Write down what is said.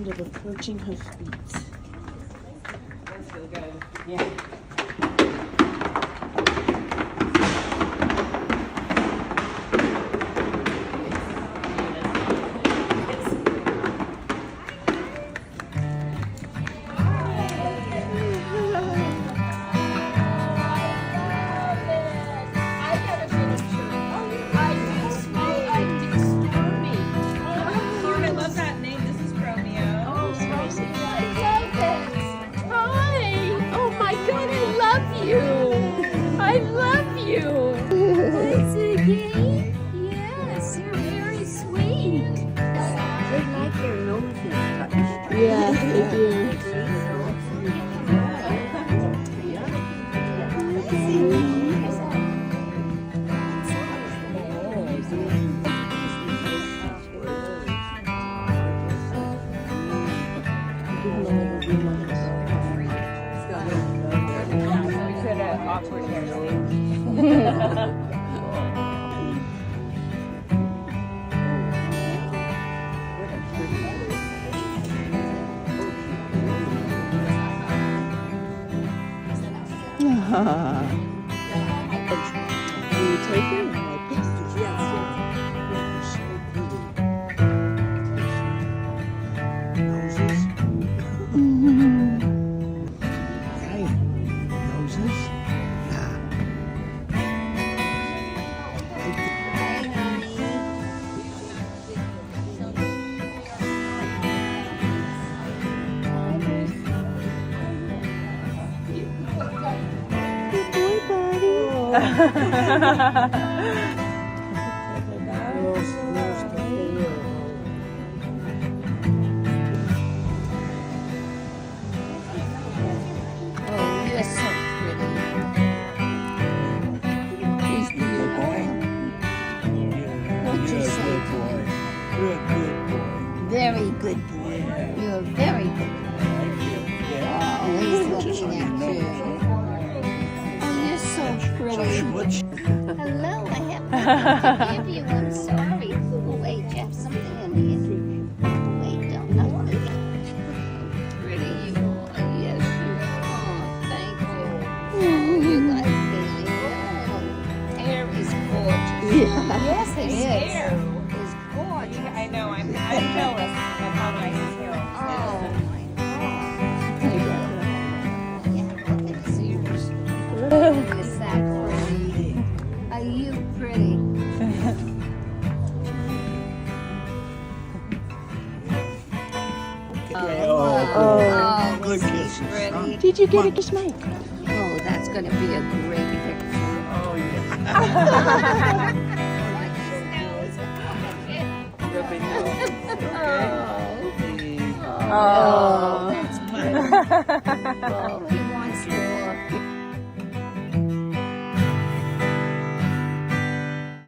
of approaching hoofbeats. That's really good. Yeah. I love that name. This is Romeo. Oh, Rosie, I love it. Hi. Oh my God, I love you. I love you. Hi, Ziggy. Yes, you're very sweet. They like their noses touched. Yeah, they do. Awkward hair. Will you take it? Oh, you're so pretty. He's beautiful. What'd you say to him? Very good boy. You're a very good boy. Oh, he's looking at you. Oh, you're so pretty. Hello, I have nothing to give you. I'm sorry. Oh, wait, you have something in here. Wait, don't know. Pretty you are. Yes, you are. Thank you. Oh, you like Billy. Oh, hair is gorgeous. Yeah. Yes, it is. hair. It's gorgeous. I know. I'm jealous of how nice his hair is. Oh, my God. Yeah, look at his ears. Is that pretty? Are you pretty? Oh, good kisses. Pretty. Did you get a kiss, Mike? Oh, that's going to be a great picture. Oh, yeah. Like his nose. Okay. Oh, that's pretty. Oh, he